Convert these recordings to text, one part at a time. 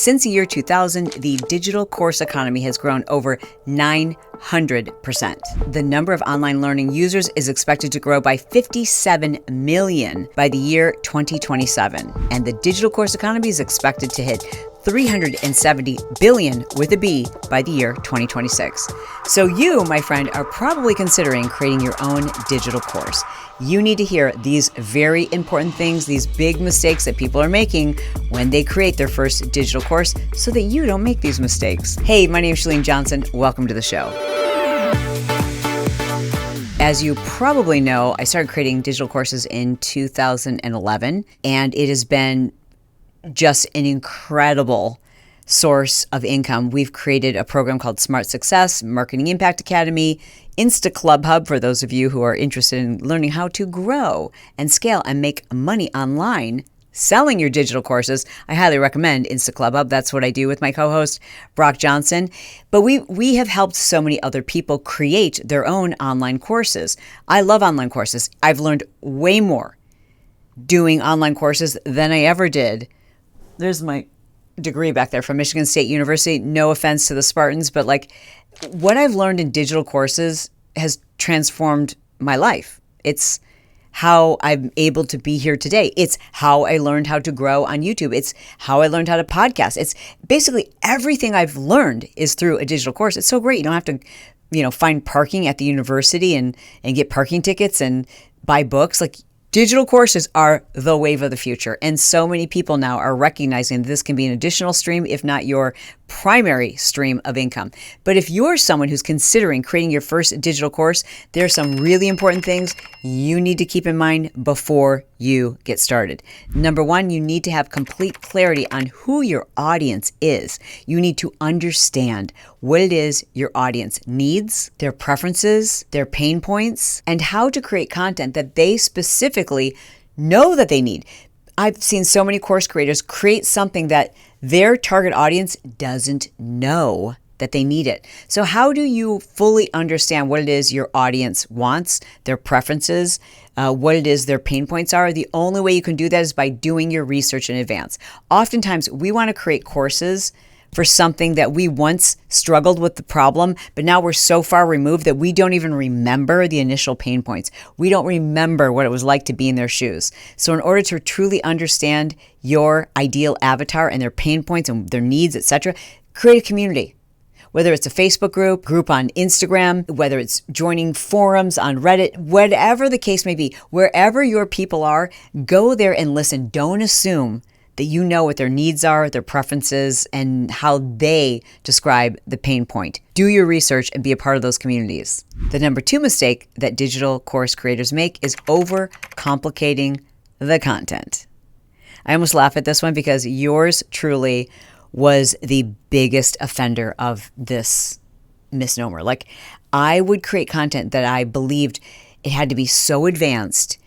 Since the year 2000, the digital course economy has grown over 900%. The number of online learning users is expected to grow by 57 million by the year 2027. And the digital course economy is expected to hit 370 billion with a B by the year 2026. So you, my friend, are probably considering creating your own digital course. You need to hear these very important things, these big mistakes that people are making when they create their first digital course so that you don't make these mistakes. Hey, my name is Chalene Johnson. Welcome to the show. As you probably know, I started creating digital courses in 2011, and it has been just an incredible source of income. We've created a program called Smart Success, Marketing Impact Academy, InstaClubHub for those of you who are interested in learning how to grow and scale and make money online selling your digital courses. I highly recommend InstaClubHub. That's what I do with my co-host, Brock Johnson. But we have helped so many other people create their own online courses. I love online courses. I've learned way more doing online courses than I ever did. There's my degree back there from Michigan State University. No offense to the Spartans, but what I've learned in digital courses has transformed my life. It's how I'm able to be here today. It's how I learned how to grow on YouTube. It's how I learned how to podcast. It's basically everything I've learned is through a digital course. It's so great. You don't have to, find parking at the university and get parking tickets and buy books. Digital courses are the wave of the future, and so many people now are recognizing that this can be an additional stream, if not your primary stream of income. But if you're someone who's considering creating your first digital course, there are some really important things you need to keep in mind before you get started. Number one, you need to have complete clarity on who your audience is. You need to understand what it is your audience needs, their preferences, their pain points, and how to create content that they specifically know that they need. I've seen so many course creators create something that their target audience doesn't know that they need it. So how do you fully understand what it is your audience wants, their preferences, what it is their pain points are? The only way you can do that is by doing your research in advance. Oftentimes, we want to create courses for something that we once struggled with the problem, but now we're so far removed that we don't even remember the initial pain points. We don't remember what it was like to be in their shoes. So in order to truly understand your ideal avatar and their pain points and their needs, etc., create a community. Whether it's a Facebook group on Instagram, whether it's joining forums on Reddit, whatever the case may be, wherever your people are, go there and listen. Don't assume that you know what their needs are, their preferences, and how they describe the pain point. Do your research and be a part of those communities. The number two mistake that digital course creators make is overcomplicating the content. I almost laugh at this one because yours truly was the biggest offender of this misnomer. I would create content that I believed it had to be so advanced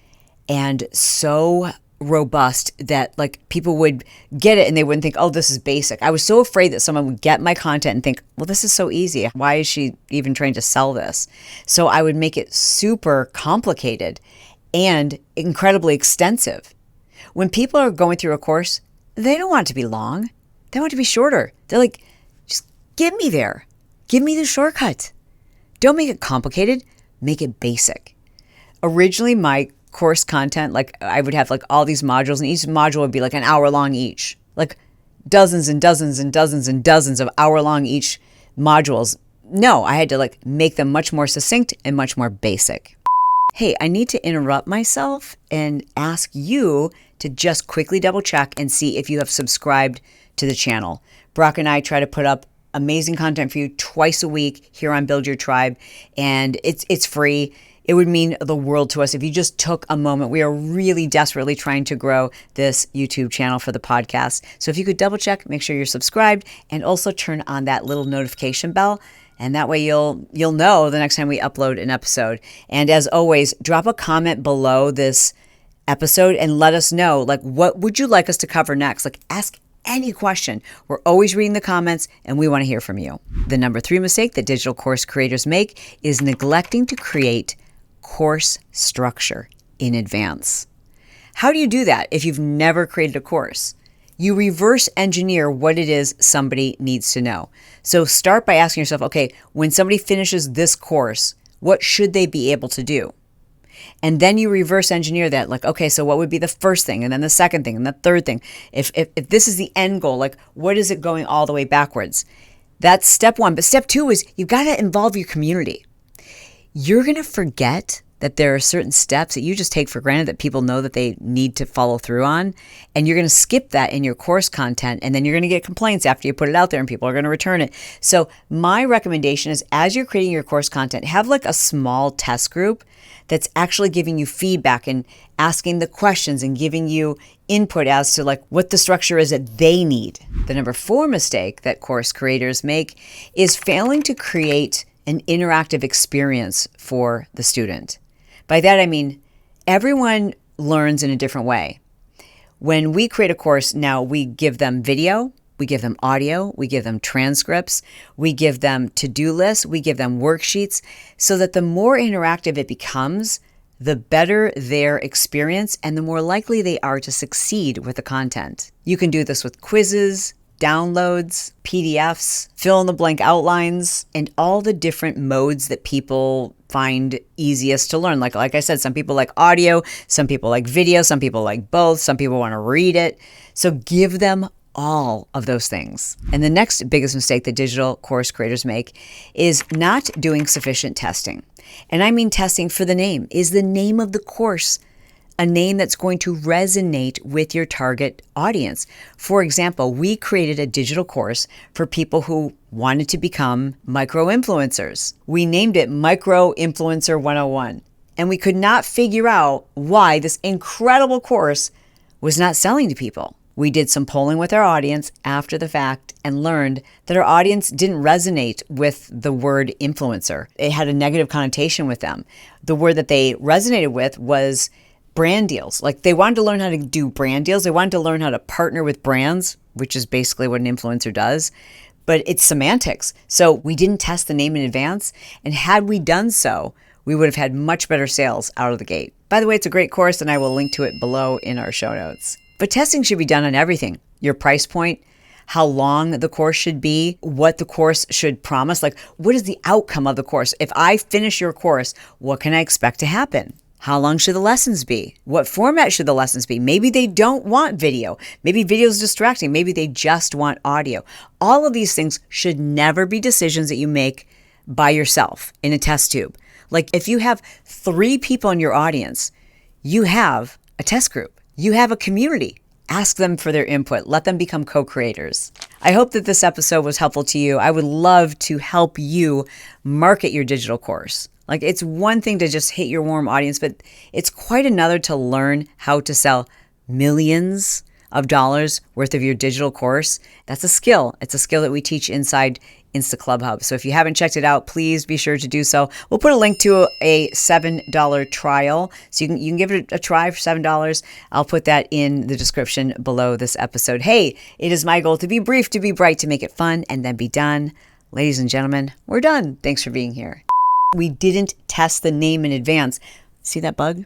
and so robust that people would get it and they wouldn't think, oh, this is basic. I was so afraid that someone would get my content and think, well, this is so easy. Why is she even trying to sell this? So I would make it super complicated and incredibly extensive. When people are going through a course, they don't want it to be long. They want it to be shorter. They're like, just get me there. Give me the shortcut. Don't make it complicated. Make it basic. Originally, my course content, I would have all these modules, and each module would be an hour long each, dozens and dozens and dozens and dozens of hour long each modules. No, I had to make them much more succinct and much more basic. Hey, I need to interrupt myself and ask you to just quickly double check and see if you have subscribed to the channel. Brock and I try to put up amazing content for you twice a week here on Build Your Tribe, and it's free. It would mean the world to us if you just took a moment. We are really desperately trying to grow this YouTube channel for the podcast. So if you could double check, make sure you're subscribed, and also turn on that little notification bell. And that way you'll know the next time we upload an episode. And as always, drop a comment below this episode and let us know, what would you like us to cover next? Ask any question. We're always reading the comments and we want to hear from you. The number three mistake that digital course creators make is neglecting to create course structure in advance. How do you do that if you've never created a course? You reverse engineer what it is somebody needs to know. So start by asking yourself, okay, when somebody finishes this course, what should they be able to do? And then you reverse engineer that, like, okay, so what would be the first thing, and then the second thing, and the third thing? If this is the end goal, like, what is it going all the way backwards? That's step one. But step two is you've got to involve your community. You're going to forget that there are certain steps that you just take for granted that people know that they need to follow through on. And you're going to skip that in your course content. And then you're going to get complaints after you put it out there and people are going to return it. So my recommendation is, as you're creating your course content, have like a small test group that's actually giving you feedback and asking the questions and giving you input as to like what the structure is that they need. The number 4 mistake that course creators make is failing to create an interactive experience for the student. By that, I mean, everyone learns in a different way. When we create a course now, we give them video, we give them audio, we give them transcripts, we give them to-do lists, we give them worksheets, so that the more interactive it becomes, the better their experience and the more likely they are to succeed with the content. You can do this with quizzes, downloads, PDFs, fill-in-the-blank outlines, and all the different modes that people find easiest to learn. Like I said, some people like audio, some people like video, some people like both, some people want to read it. So give them all of those things. And the next biggest mistake that digital course creators make is not doing sufficient testing. And I mean testing for the name. Is the name of the course a name that's going to resonate with your target audience? For example, we created a digital course for people who wanted to become micro-influencers. We named it Micro Influencer 101. And we could not figure out why this incredible course was not selling to people. We did some polling with our audience after the fact and learned that our audience didn't resonate with the word influencer. It had a negative connotation with them. The word that they resonated with was brand deals. Like they wanted to learn how to do brand deals. They wanted to learn how to partner with brands, which is basically what an influencer does, but it's semantics. So we didn't test the name in advance. And had we done so, we would have had much better sales out of the gate. By the way, it's a great course and I will link to it below in our show notes. But testing should be done on everything. Your price point, how long the course should be, what the course should promise. Like, what is the outcome of the course? If I finish your course, what can I expect to happen? How long should the lessons be? What format should the lessons be? Maybe they don't want video. Maybe video is distracting. Maybe they just want audio. All of these things should never be decisions that you make by yourself in a test tube. Like if you have 3 people in your audience, you have a test group. You have a community. Ask them for their input. Let them become co-creators. I hope that this episode was helpful to you. I would love to help you market your digital course. Like it's one thing to just hit your warm audience, but it's quite another to learn how to sell millions of dollars worth of your digital course. That's a skill. It's a skill that we teach inside InstaClubHub. So if you haven't checked it out, please be sure to do so. We'll put a link to a $7 trial. So you can give it a try for $7. I'll put that in the description below this episode. Hey, it is my goal to be brief, to be bright, to make it fun, and then be done. Ladies and gentlemen, we're done. Thanks for being here. We didn't test the name in advance. See that bug?